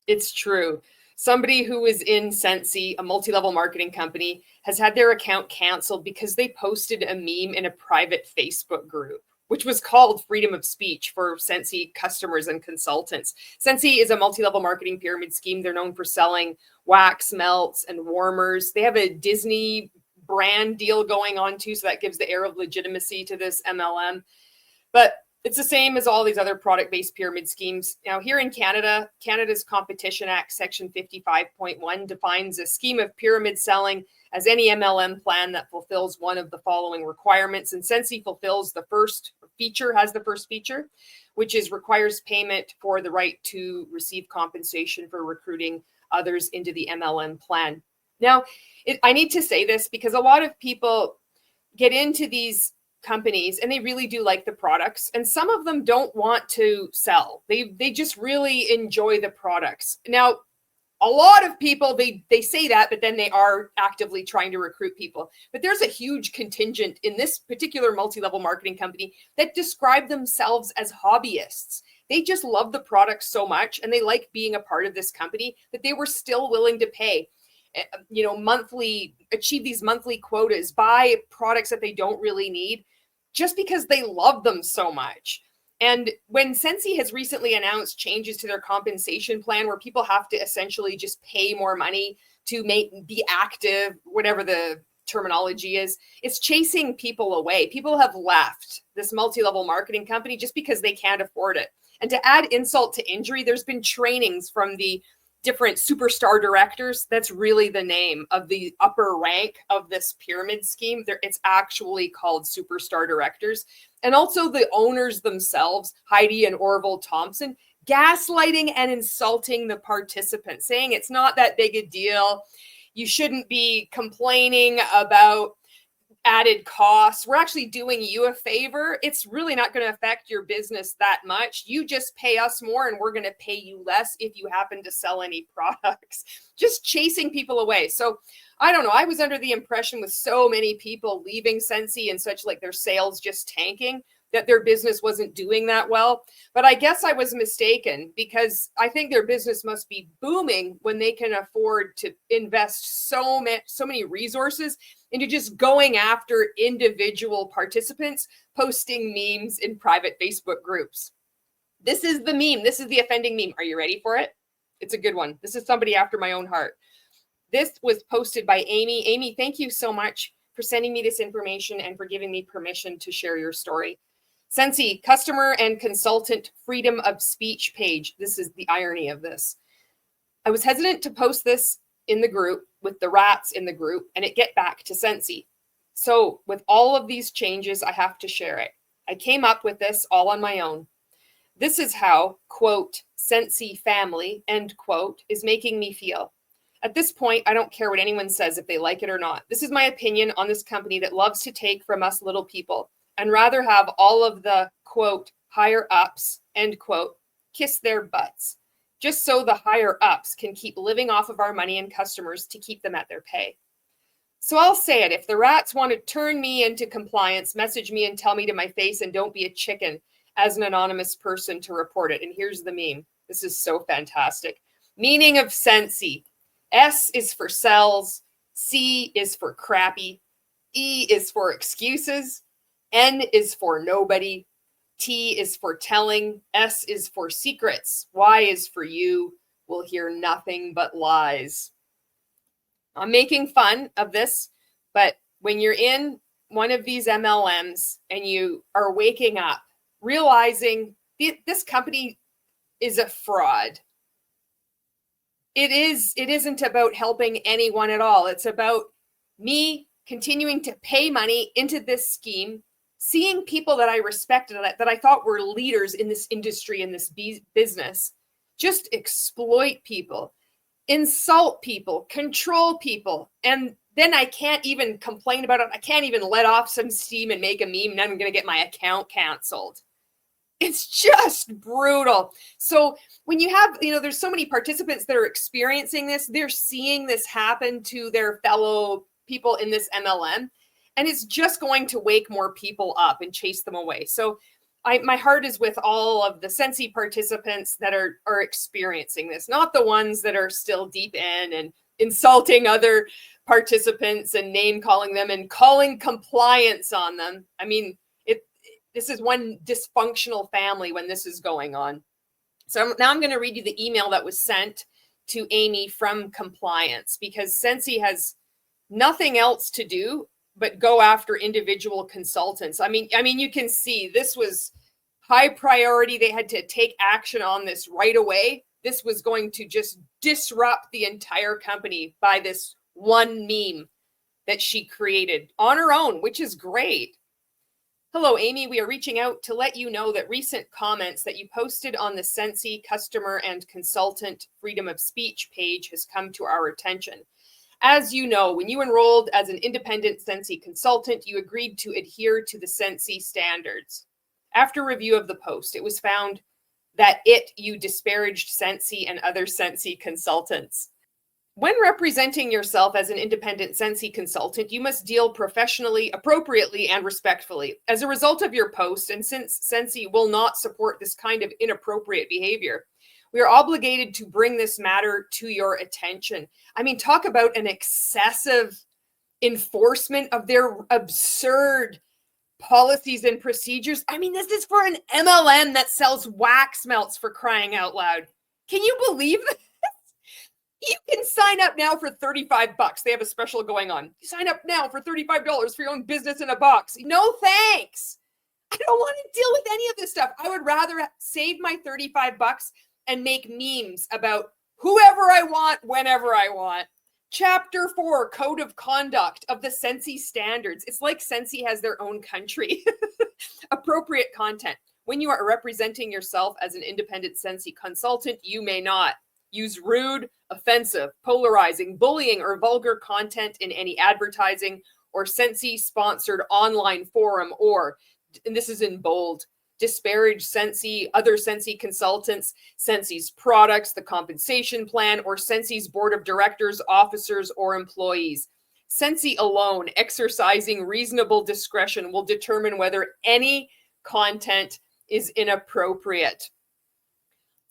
It's true. Somebody who is in SCENTSY, a multi-level marketing company, has had their account canceled because they posted a meme in a private Facebook group, which was called Freedom of Speech for SCENTSY customers and consultants. SCENTSY is a multi-level marketing pyramid scheme. They're known for selling wax melts and warmers. They have a Disney brand deal going on too, so that gives the air of legitimacy to this MLM. But it's the same as all these other product-based pyramid schemes. Now, here in Canada, Canada's Competition Act Section 55.1 defines a scheme of pyramid selling as any MLM plan that fulfills one of the following requirements. And SCENTSY fulfills the first feature, which is requires payment for the right to receive compensation for recruiting others into the MLM plan. Now, I need to say this because a lot of people get into these companies and they really do like the products, and some of them don't want to sell. They just really enjoy the products. Now, a lot of people, they say that, but then they are actively trying to recruit people. But there's a huge contingent in this particular multi-level marketing company that describe themselves as hobbyists. They just love the products so much and they like being a part of this company that they were still willing to pay, achieve these monthly quotas, buy products that they don't really need, just because they love them so much. And when SCENTSY has recently announced changes to their compensation plan where people have to essentially just pay more money to be active, whatever the terminology is, it's chasing people away. People have left this multi-level marketing company just because they can't afford it. And to add insult to injury, there's been trainings from the different superstar directors. That's really the name of the upper rank of this pyramid scheme. It's actually called superstar directors. And also the owners themselves, Heidi and Orville Thompson, gaslighting and insulting the participants, saying it's not that big a deal. You shouldn't be complaining about added costs. We're actually doing you a favor. It's really not going to affect your business that much. You just pay us more and we're going to pay you less if you happen to sell any products. Just chasing people away. So I don't know. I was under the impression with so many people leaving SCENTSY and such, like their sales just tanking, that their business wasn't doing that well. But I guess I was mistaken, because I think their business must be booming when they can afford to invest so many resources into just going after individual participants, posting memes in private Facebook groups. This is the meme. This is the offending meme. Are you ready for it? It's a good one. This is somebody after my own heart. This was posted by Amy. Amy, thank you so much for sending me this information and for giving me permission to share your story. SCENTSY, customer and consultant freedom of speech page. This is the irony of this. I was hesitant to post this in the group with the rats in the group and it get back to SCENTSY. So with all of these changes, I have to share it. I came up with this all on my own. This is how, quote, SCENTSY family, end quote, is making me feel. At this point, I don't care what anyone says if they like it or not. This is my opinion on this company that loves to take from us little people and rather have all of the, quote, higher ups, end quote, kiss their butts, just so the higher ups can keep living off of our money and customers to keep them at their pay. So I'll say it. If the rats want to turn me into compliance, message me and tell me to my face, and don't be a chicken as an anonymous person to report it. And here's the meme. This is so fantastic. Meaning of SCENTSY. S is for sells. C is for crappy. E is for excuses. N is for nobody. T is for telling. S is for secrets. Y is for you. Will hear nothing but lies. I'm making fun of this, but when you're in one of these MLMs and you are waking up, realizing this company is a fraud. It isn't about helping anyone at all. It's about me continuing to pay money into this scheme, seeing people that I respected, that I thought were leaders in this industry, in this business, just exploit people, insult people, control people. And then I can't even complain about it. I can't even let off some steam and make a meme, and then I'm going to get my account canceled. It's just brutal. So when you have, there's so many participants that are experiencing this, they're seeing this happen to their fellow people in this MLM, and it's just going to wake more people up and chase them away. So my heart is with all of the SCENTSY participants that are experiencing this, not the ones that are still deep in and insulting other participants and name calling them and calling compliance on them. I mean, this is one dysfunctional family when this is going on. So now I'm going to read you the email that was sent to Amy from compliance, because SCENTSY has nothing else to do but go after individual consultants. I mean, you can see this was high priority. They had to take action on this right away. This was going to just disrupt the entire company by this one meme that she created on her own, which is great. Hello, Amy. We are reaching out to let you know that recent comments that you posted on the SCENTSY customer and consultant freedom of speech page has come to our attention. As you know, when you enrolled as an independent SCENTSY consultant, you agreed to adhere to the SCENTSY standards. After review of the post, it was found that you disparaged SCENTSY and other SCENTSY consultants. When representing yourself as an independent SCENTSY consultant, you must deal professionally, appropriately, and respectfully. As a result of your post, and since SCENTSY will not support this kind of inappropriate behavior, we are obligated to bring this matter to your attention. I mean, talk about an excessive enforcement of their absurd policies and procedures. I mean, this is for an MLM that sells wax melts, for crying out loud. Can you believe this? You can sign up now for $35. They have a special going on. You sign up now for $35 for your own business in a box. No thanks. I don't want to deal with any of this stuff. I would rather save my $35 and make memes about whoever I want, whenever I want. Chapter 4, Code of Conduct of the SCENTSY Standards. It's like SCENTSY has their own country. Appropriate content. When you are representing yourself as an independent SCENTSY consultant, you may not use rude, offensive, polarizing, bullying, or vulgar content in any advertising or SCENTSY-sponsored online forum, or, and this is in bold, disparage SCENTSY, other SCENTSY consultants, SCENTSY's products, the compensation plan, or SCENTSY's board of directors, officers, or employees. SCENTSY alone, exercising reasonable discretion, will determine whether any content is inappropriate.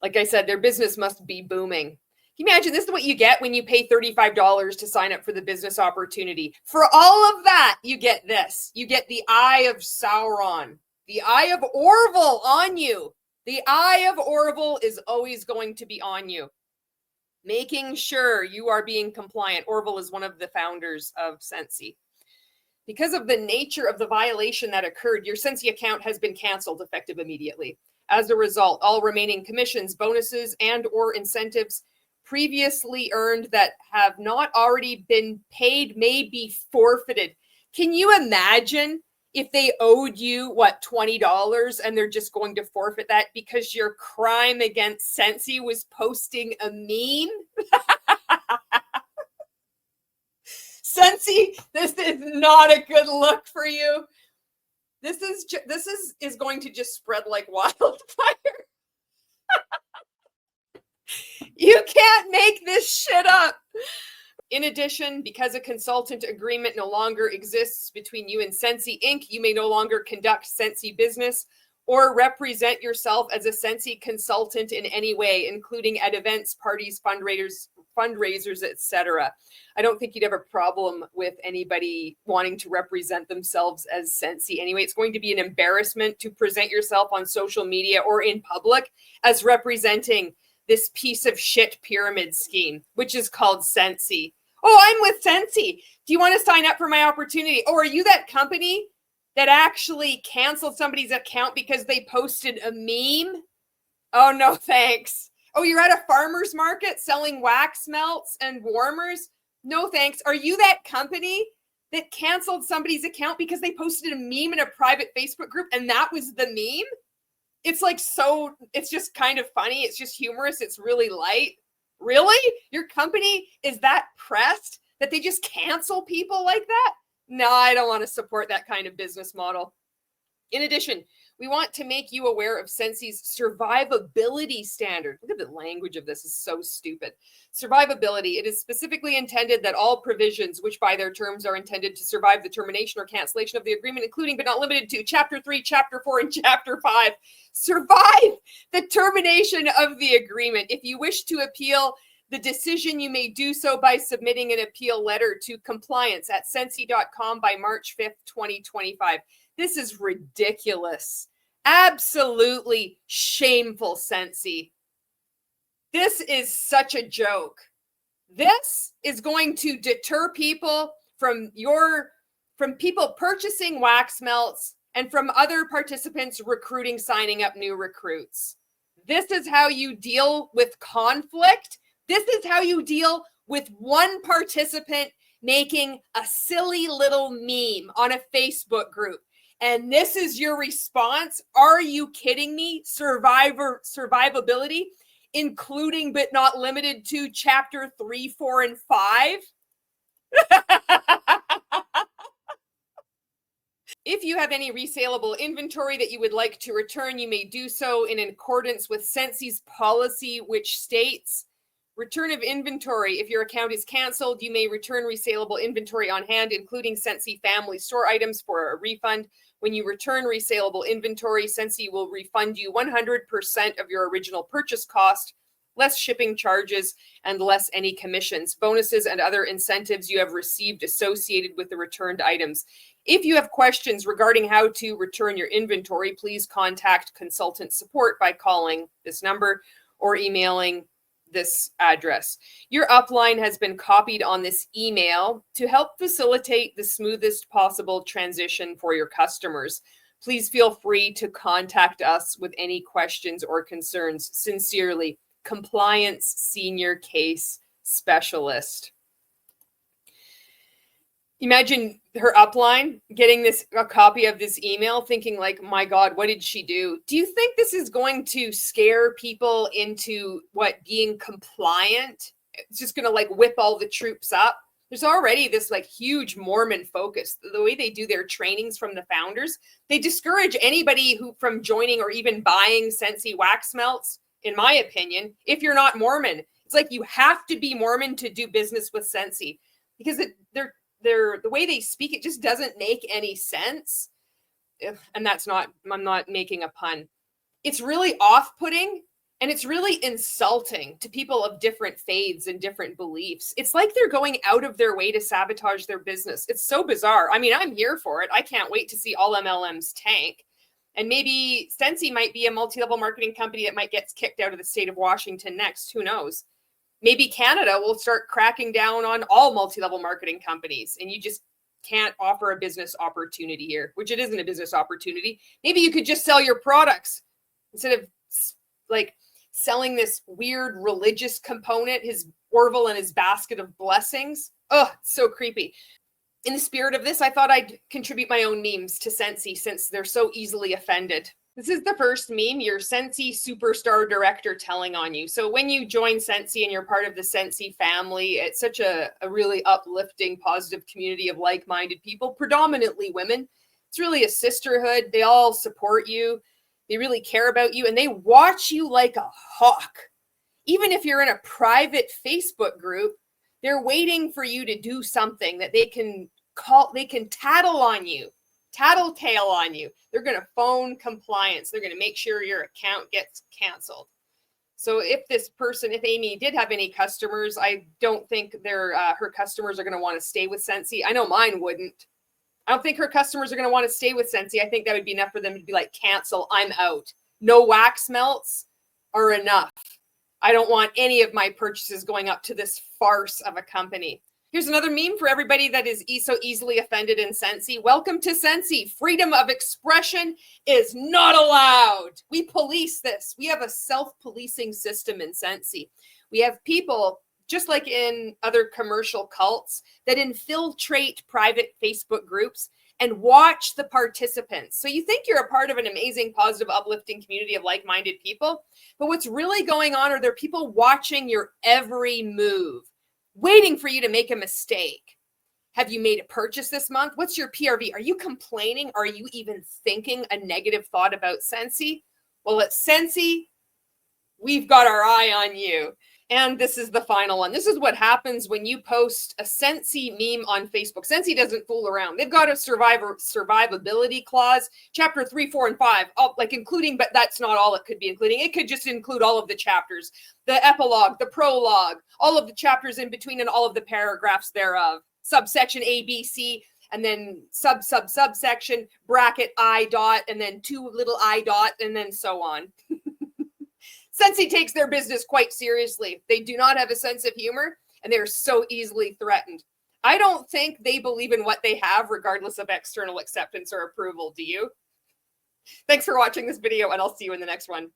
Like I said, their business must be booming. Can you imagine? This is what you get when you pay $35 to sign up for the business opportunity. For all of that, you get this. You get the Eye of Sauron, the Eye of Orville on you. The Eye of Orville is always going to be on you, making sure you are being compliant. Orville is one of the founders of SCENTSY. Because of the nature of the violation that occurred, your SCENTSY account has been canceled effective immediately. As a result, all remaining commissions, bonuses, and or incentives previously earned that have not already been paid may be forfeited. Can you imagine if they owed you, $20, and they're just going to forfeit that because your crime against SCENTSY was posting a meme? SCENTSY, this is not a good look for you. This is going to just spread like wildfire. You can't make this shit up. In addition, because a consultant agreement no longer exists between you and SCENTSY Inc., you may no longer conduct SCENTSY business or represent yourself as a SCENTSY consultant in any way, including at events, parties, fundraisers, etc. I don't think you'd have a problem with anybody wanting to represent themselves as SCENTSY anyway. It's going to be an embarrassment to present yourself on social media or in public as representing this piece of shit pyramid scheme, which is called SCENTSY. Oh, I'm with SCENTSY. Do you want to sign up for my opportunity? Oh, are you that company that actually canceled somebody's account because they posted a meme? Oh, no, thanks. Oh, you're at a farmer's market selling wax melts and warmers? No, thanks. Are you that company that canceled somebody's account because they posted a meme in a private Facebook group and that was the meme? It's like, so, it's just kind of funny. It's just humorous. It's really light. Really? Your company is that pressed that they just cancel people like that? No, I don't want to support that kind of business model. In addition, We want to make you aware of SCENTSY's survivability standard. Look at the language of this, is so stupid. Survivability. It is specifically intended that all provisions, which by their terms are intended to survive the termination or cancellation of the agreement, including but not limited to Chapter 3, Chapter 4, and Chapter 5, survive the termination of the agreement. If you wish to appeal the decision, you may do so by submitting an appeal letter to compliance@scentsy.com by March 5th, 2025. This is ridiculous. Absolutely shameful, SCENTSY. This is such a joke. This is going to deter people from people purchasing wax melts and from other participants recruiting, signing up new recruits. This is how you deal with conflict. This is how you deal with one participant making a silly little meme on a Facebook group. And this is your response? Are you kidding me? Survivability, including but not limited to Chapter 3, 4, and 5? If you have any resaleable inventory that you would like to return, you may do so in accordance with SCENTSY's policy, which states, return of inventory. If your account is canceled, you may return resaleable inventory on hand, including SCENTSY family store items, for a refund. When you return resaleable inventory, SCENTSY will refund you 100% of your original purchase cost, less shipping charges, and less any commissions, bonuses, and other incentives you have received associated with the returned items. If you have questions regarding how to return your inventory, please contact consultant support by calling this number or emailing this address. Your upline has been copied on this email to help facilitate the smoothest possible transition for your customers. Please feel free to contact us with any questions or concerns. Sincerely, Compliance Senior Case Specialist. Imagine her upline getting a copy of this email, thinking like, my God, what did she do? Do you think this is going to scare people into being compliant? It's just going to like whip all the troops up. There's already this like huge Mormon focus. The way they do their trainings from the founders, they discourage anybody from joining or even buying SCENTSY wax melts, in my opinion, if you're not Mormon. It's like you have to be Mormon to do business with SCENTSY, because the way they speak, it just doesn't make any sense. And I'm not making a pun. It's really off-putting, and it's really insulting to people of different faiths and different beliefs. It's like they're going out of their way to sabotage their business. It's so bizarre. I mean, I'm here for it. I can't wait to see all MLMs tank. And maybe SCENTSY might be a multi-level marketing company that might get kicked out of the state of Washington next. Who knows? Maybe Canada will start cracking down on all multi-level marketing companies, and you just can't offer a business opportunity here, which it isn't a business opportunity. Maybe you could just sell your products instead of like selling this weird religious component, his Orville and his basket of blessings. Oh, so creepy. In the spirit of this, I thought I'd contribute my own memes to SCENTSY since they're so easily offended. This is the first meme, your SCENTSY superstar director telling on you. So when you join SCENTSY and you're part of the SCENTSY family, it's such a really uplifting, positive community of like-minded people, predominantly women. It's really a sisterhood. They all support you. They really care about you, and they watch you like a hawk. Even if you're in a private Facebook group, they're waiting for you to do something that they can tattletale on you. They're going to phone compliance. They're going to make sure your account gets canceled. So if Amy did have any customers, I don't think her customers are going to want to stay with SCENTSY. I know mine wouldn't. I don't think her customers are going to want to stay with SCENTSY. I think that would be enough for them to be like, cancel, I'm out. No wax melts are enough. I don't want any of my purchases going up to this farce of a company. Here's another meme for everybody that is so easily offended in SCENTSY. Welcome to SCENTSY. Freedom of expression is not allowed. We police this. We have a self-policing system in SCENTSY. We have people, just like in other commercial cults, that infiltrate private Facebook groups and watch the participants. So you think you're a part of an amazing, positive, uplifting community of like-minded people, but what's really going on are there people watching your every move, waiting for you to make a mistake. Have you made a purchase this month? What's your PRV? Are you complaining? Are you even thinking a negative thought about SCENTSY? Well, at SCENTSY, we've got our eye on you. And this is the final one. This is what happens when you post a SCENTSY meme on Facebook. SCENTSY doesn't fool around. They've got a survivability clause, chapter 3, 4, and 5, like including, but that's not all it could be including. It could just include all of the chapters, the epilogue, the prologue, all of the chapters in between, and all of the paragraphs thereof. Subsection A, B, C, and then subsection, bracket, I dot, and then 2 little I dot, and then so on. SCENTSY takes their business quite seriously. They do not have a sense of humor, and they're so easily threatened. I don't think they believe in what they have, regardless of external acceptance or approval. Do you? Thanks for watching this video, and I'll see you in the next one.